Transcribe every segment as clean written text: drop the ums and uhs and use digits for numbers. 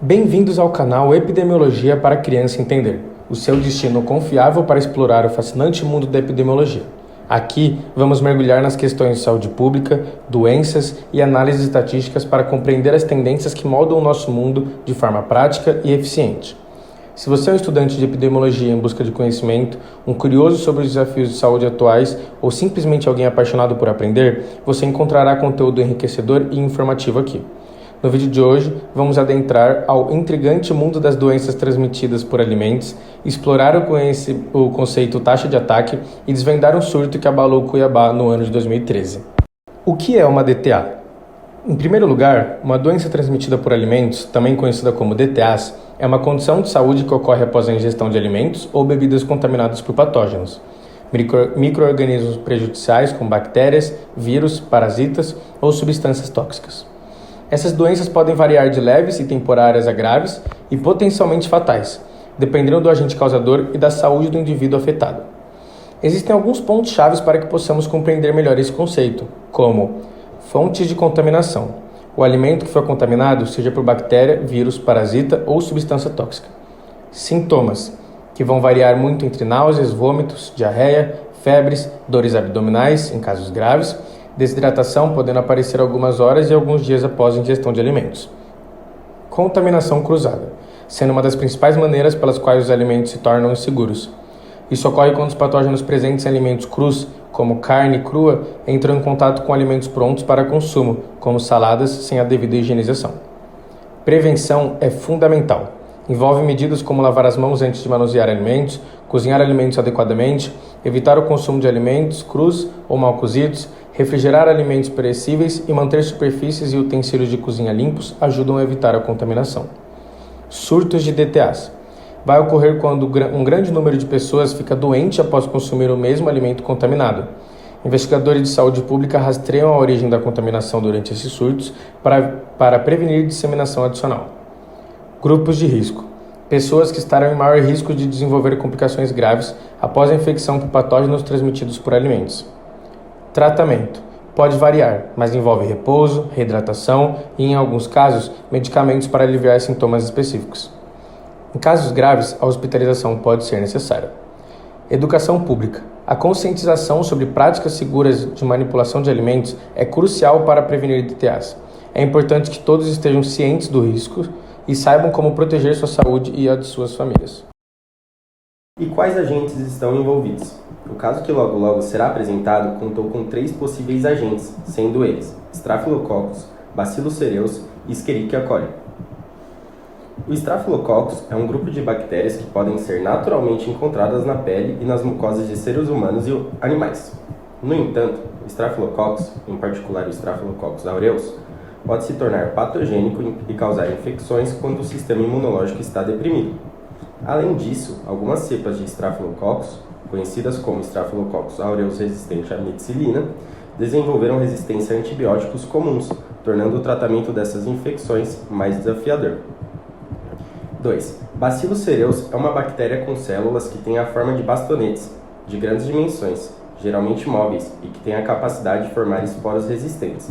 Bem-vindos ao canal Epidemiologia para a Criança Entender, o seu destino confiável para explorar o fascinante mundo da epidemiologia. Aqui vamos mergulhar nas questões de saúde pública, doenças e análises estatísticas para compreender as tendências que moldam o nosso mundo de forma prática e eficiente. Se você é um estudante de epidemiologia em busca de conhecimento, um curioso sobre os desafios de saúde atuais ou simplesmente alguém apaixonado por aprender, você encontrará conteúdo enriquecedor e informativo aqui. No vídeo de hoje, vamos adentrar ao intrigante mundo das doenças transmitidas por alimentos, explorar o conceito taxa de ataque e desvendar um surto que abalou Cuiabá no ano de 2013. O que é uma DTA? Em primeiro lugar, uma doença transmitida por alimentos, também conhecida como DTAs, é uma condição de saúde que ocorre após a ingestão de alimentos ou bebidas contaminadas por patógenos, micro-organismos prejudiciais como bactérias, vírus, parasitas ou substâncias tóxicas. Essas doenças podem variar de leves e temporárias a graves e potencialmente fatais, dependendo do agente causador e da saúde do indivíduo afetado. Existem alguns pontos chaves para que possamos compreender melhor esse conceito, como fontes de contaminação. O alimento que foi contaminado, seja por bactéria, vírus, parasita ou substância tóxica. Sintomas, que vão variar muito entre náuseas, vômitos, diarreia, febres, dores abdominais, em casos graves, desidratação, podendo aparecer algumas horas e alguns dias após a ingestão de alimentos. Contaminação cruzada, sendo uma das principais maneiras pelas quais os alimentos se tornam inseguros. Isso ocorre quando os patógenos presentes em alimentos crus, como carne crua, entram em contato com alimentos prontos para consumo, como saladas, sem a devida higienização. Prevenção é fundamental. Envolve medidas como lavar as mãos antes de manusear alimentos, cozinhar alimentos adequadamente, evitar o consumo de alimentos crus ou mal cozidos, refrigerar alimentos perecíveis e manter superfícies e utensílios de cozinha limpos ajudam a evitar a contaminação. Surtos de DTAs. Vai ocorrer quando um grande número de pessoas fica doente após consumir o mesmo alimento contaminado. Investigadores de saúde pública rastreiam a origem da contaminação durante esses surtos para prevenir disseminação adicional. Grupos de risco. Pessoas que estarão em maior risco de desenvolver complicações graves após a infecção por patógenos transmitidos por alimentos. Tratamento. Pode variar, mas envolve repouso, reidratação e, em alguns casos, medicamentos para aliviar sintomas específicos. Em casos graves, a hospitalização pode ser necessária. Educação pública. A conscientização sobre práticas seguras de manipulação de alimentos é crucial para prevenir DTAs. É importante que todos estejam cientes do risco e saibam como proteger sua saúde e a de suas famílias. E quais agentes estão envolvidos? O caso que logo será apresentado contou com 3 possíveis agentes, sendo eles Staphylococcus, Bacillus cereus e Escherichia coli. O Staphylococcus é um grupo de bactérias que podem ser naturalmente encontradas na pele e nas mucosas de seres humanos e animais. No entanto, o Staphylococcus, em particular o Staphylococcus aureus, pode se tornar patogênico e causar infecções quando o sistema imunológico está deprimido. Além disso, algumas cepas de Staphylococcus, conhecidas como Staphylococcus aureus resistente à amoxicilina, desenvolveram resistência a antibióticos comuns, tornando o tratamento dessas infecções mais desafiador. 2. Bacillus cereus é uma bactéria com células que tem a forma de bastonetes, de grandes dimensões, geralmente móveis, e que tem a capacidade de formar esporos resistentes.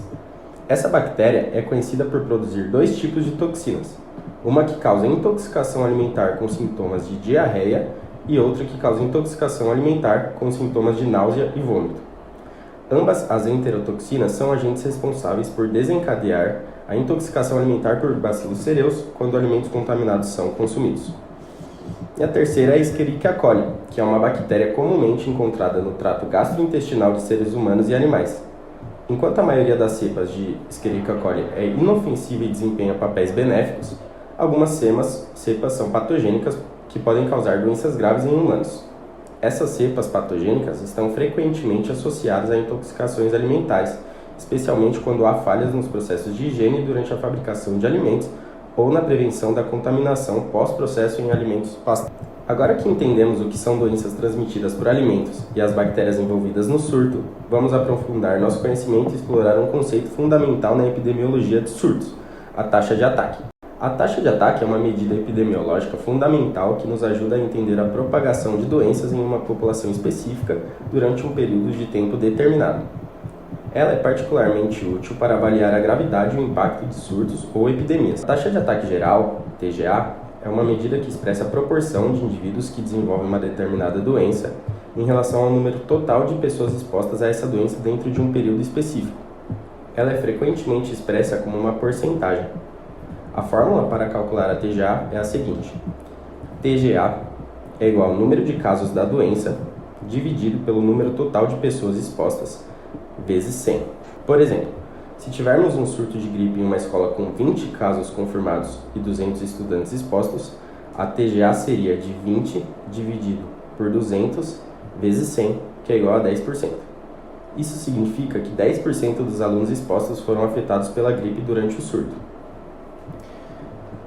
Essa bactéria é conhecida por produzir 2 tipos de toxinas, uma que causa intoxicação alimentar com sintomas de diarreia e outra que causa intoxicação alimentar com sintomas de náusea e vômito. Ambas as enterotoxinas são agentes responsáveis por desencadear a intoxicação alimentar por Bacillus cereus quando alimentos contaminados são consumidos. E a terceira é a Escherichia coli, que é uma bactéria comumente encontrada no trato gastrointestinal de seres humanos e animais. Enquanto a maioria das cepas de Escherichia coli é inofensiva e desempenha papéis benéficos, algumas cepas são patogênicas que podem causar doenças graves em humanos. Essas cepas patogênicas estão frequentemente associadas a intoxicações alimentares, especialmente quando há falhas nos processos de higiene durante a fabricação de alimentos ou na prevenção da contaminação pós-processo em alimentos passados. Agora que entendemos o que são doenças transmitidas por alimentos e as bactérias envolvidas no surto, vamos aprofundar nosso conhecimento e explorar um conceito fundamental na epidemiologia de surtos, a taxa de ataque. A taxa de ataque é uma medida epidemiológica fundamental que nos ajuda a entender a propagação de doenças em uma população específica durante um período de tempo determinado. Ela é particularmente útil para avaliar a gravidade e o impacto de surtos ou epidemias. A taxa de ataque geral TGA é uma medida que expressa a proporção de indivíduos que desenvolvem uma determinada doença em relação ao número total de pessoas expostas a essa doença dentro de um período específico. Ela é frequentemente expressa como uma porcentagem. A fórmula para calcular a TGA é a seguinte: TGA é igual ao número de casos da doença dividido pelo número total de pessoas expostas, vezes 100. Por exemplo, se tivermos um surto de gripe em uma escola com 20 casos confirmados e 200 estudantes expostos, a TGA seria de 20 dividido por 200 vezes 100, que é igual a 10%. Isso significa que 10% dos alunos expostos foram afetados pela gripe durante o surto.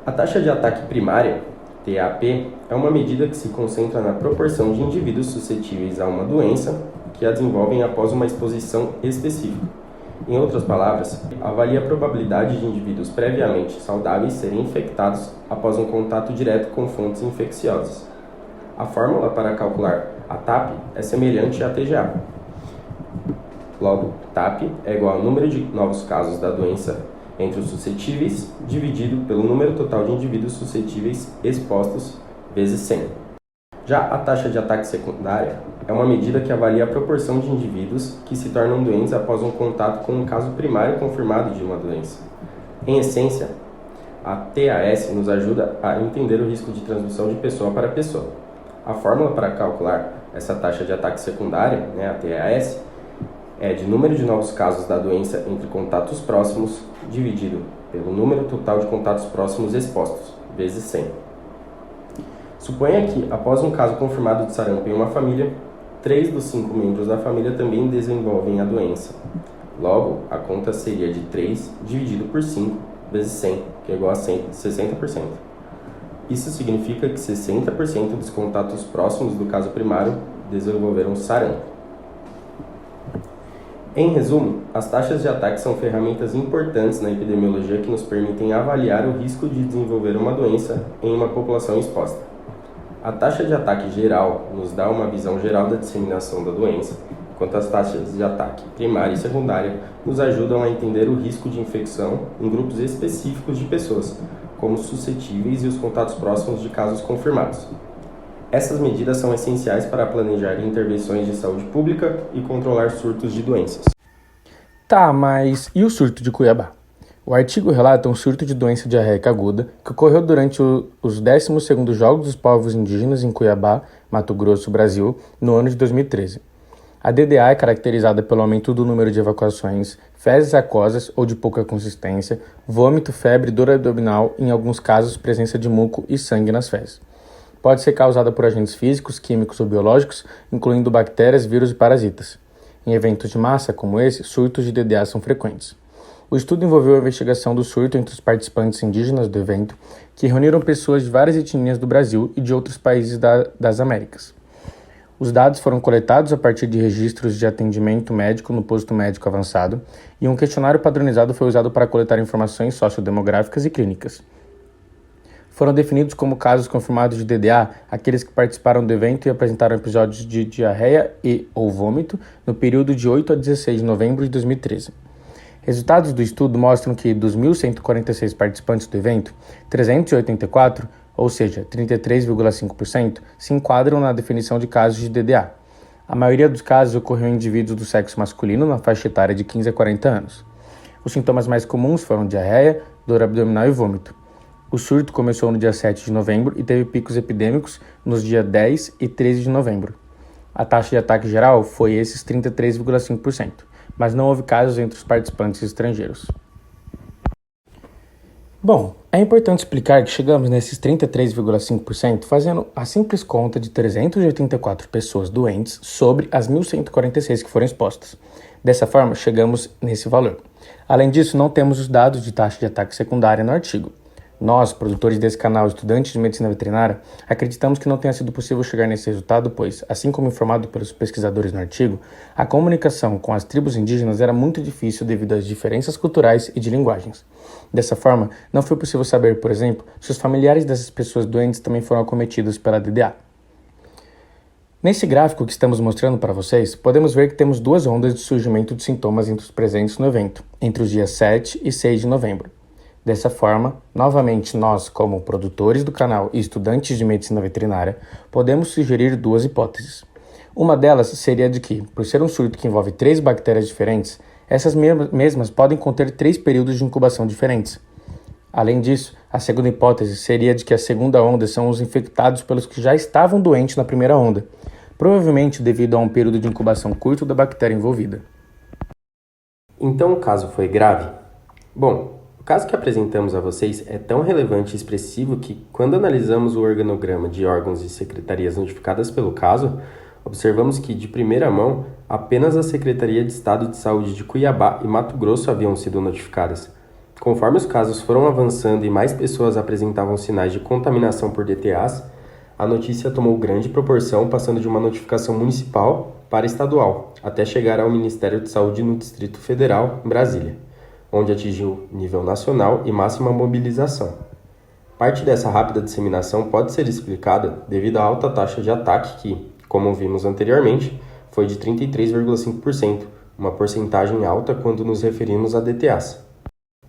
A taxa de ataque primária, TAP, é uma medida que se concentra na proporção de indivíduos suscetíveis a uma doença que a desenvolvem após uma exposição específica. Em outras palavras, avalia a probabilidade de indivíduos previamente saudáveis serem infectados após um contato direto com fontes infecciosas. A fórmula para calcular a TAP é semelhante à TGA. Logo, TAP é igual ao número de novos casos da doença entre os suscetíveis dividido pelo número total de indivíduos suscetíveis expostos vezes 100. Já a taxa de ataque secundária é uma medida que avalia a proporção de indivíduos que se tornam doentes após um contato com um caso primário confirmado de uma doença. Em essência, a TAS nos ajuda a entender o risco de transmissão de pessoa para pessoa. A fórmula para calcular essa taxa de ataque secundária, a TAS, é de número de novos casos da doença entre contatos próximos dividido pelo número total de contatos próximos expostos, vezes 100. Suponha que, após um caso confirmado de sarampo em uma família, 3 dos 5 membros da família também desenvolvem a doença. Logo, a conta seria de 3 dividido por 5 vezes 100, que é igual a 60%. Isso significa que 60% dos contatos próximos do caso primário desenvolveram sarampo. Em resumo, as taxas de ataque são ferramentas importantes na epidemiologia que nos permitem avaliar o risco de desenvolver uma doença em uma população exposta. A taxa de ataque geral nos dá uma visão geral da disseminação da doença, enquanto as taxas de ataque primária e secundária nos ajudam a entender o risco de infecção em grupos específicos de pessoas, como suscetíveis e os contatos próximos de casos confirmados. Essas medidas são essenciais para planejar intervenções de saúde pública e controlar surtos de doenças. Tá, mas e o surto de Cuiabá? O artigo relata um surto de doença diarreica aguda que ocorreu durante os 12º Jogos dos Povos Indígenas em Cuiabá, Mato Grosso, Brasil, no ano de 2013. A DDA é caracterizada pelo aumento do número de evacuações, fezes aquosas ou de pouca consistência, vômito, febre, dor abdominal e, em alguns casos, presença de muco e sangue nas fezes. Pode ser causada por agentes físicos, químicos ou biológicos, incluindo bactérias, vírus e parasitas. Em eventos de massa, como esse, surtos de DDA são frequentes. O estudo envolveu a investigação do surto entre os participantes indígenas do evento, que reuniram pessoas de várias etnias do Brasil e de outros países das Américas. Os dados foram coletados a partir de registros de atendimento médico no posto médico avançado e um questionário padronizado foi usado para coletar informações sociodemográficas e clínicas. Foram definidos como casos confirmados de DDA aqueles que participaram do evento e apresentaram episódios de diarreia ou vômito no período de 8 a 16 de novembro de 2013. Resultados do estudo mostram que, dos 1.146 participantes do evento, 384, ou seja, 33,5%, se enquadram na definição de casos de DDA. A maioria dos casos ocorreu em indivíduos do sexo masculino na faixa etária de 15 a 40 anos. Os sintomas mais comuns foram diarreia, dor abdominal e vômito. O surto começou no dia 7 de novembro e teve picos epidêmicos nos dias 10 e 13 de novembro. A taxa de ataque geral foi esses 33,5%, mas não houve casos entre os participantes estrangeiros. Bom, é importante explicar que chegamos nesses 33,5% fazendo a simples conta de 384 pessoas doentes sobre as 1.146 que foram expostas. Dessa forma, chegamos nesse valor. Além disso, não temos os dados de taxa de ataque secundária no artigo. Nós, produtores desse canal, estudantes de medicina veterinária, acreditamos que não tenha sido possível chegar nesse resultado, pois, assim como informado pelos pesquisadores no artigo, a comunicação com as tribos indígenas era muito difícil devido às diferenças culturais e de linguagens. Dessa forma, não foi possível saber, por exemplo, se os familiares dessas pessoas doentes também foram acometidos pela DDA. Nesse gráfico que estamos mostrando para vocês, podemos ver que temos duas ondas de surgimento de sintomas entre os presentes no evento, entre os dias 7 e 6 de novembro. Dessa forma, novamente nós, como produtores do canal e estudantes de medicina veterinária, podemos sugerir duas hipóteses. Uma delas seria de que, por ser um surto que envolve 3 bactérias diferentes, essas mesmas podem conter 3 períodos de incubação diferentes. Além disso, a segunda hipótese seria de que a segunda onda são os infectados pelos que já estavam doentes na primeira onda, provavelmente devido a um período de incubação curto da bactéria envolvida. Então o caso foi grave? Bom, o caso que apresentamos a vocês é tão relevante e expressivo que, quando analisamos o organograma de órgãos e secretarias notificadas pelo caso, observamos que, de primeira mão, apenas a Secretaria de Estado de Saúde de Cuiabá e Mato Grosso haviam sido notificadas. Conforme os casos foram avançando e mais pessoas apresentavam sinais de contaminação por DTAs, a notícia tomou grande proporção, passando de uma notificação municipal para estadual, até chegar ao Ministério de Saúde no Distrito Federal, em Brasília, onde atingiu nível nacional e máxima mobilização. Parte dessa rápida disseminação pode ser explicada devido à alta taxa de ataque que, como vimos anteriormente, foi de 33,5%, uma porcentagem alta quando nos referimos a DTAs.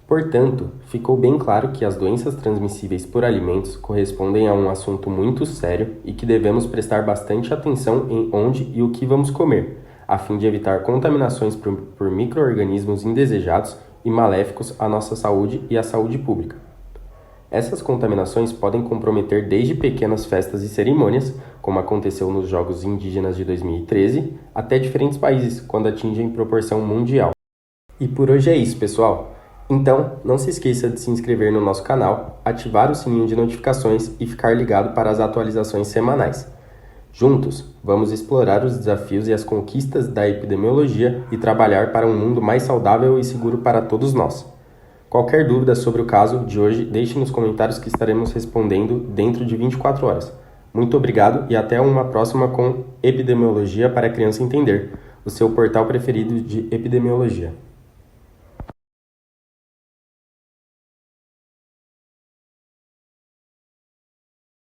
Portanto, ficou bem claro que as doenças transmissíveis por alimentos correspondem a um assunto muito sério e que devemos prestar bastante atenção em onde e o que vamos comer, a fim de evitar contaminações por micro-organismos indesejados e maléficos à nossa saúde e à saúde pública. Essas contaminações podem comprometer desde pequenas festas e cerimônias, como aconteceu nos Jogos Indígenas de 2013, até diferentes países, quando atingem proporção mundial. E por hoje é isso, pessoal! Então, não se esqueça de se inscrever no nosso canal, ativar o sininho de notificações e ficar ligado para as atualizações semanais. Juntos, vamos explorar os desafios e as conquistas da epidemiologia e trabalhar para um mundo mais saudável e seguro para todos nós. Qualquer dúvida sobre o caso de hoje, deixe nos comentários que estaremos respondendo dentro de 24 horas. Muito obrigado e até uma próxima com Epidemiologia para a Criança Entender, o seu portal preferido de epidemiologia.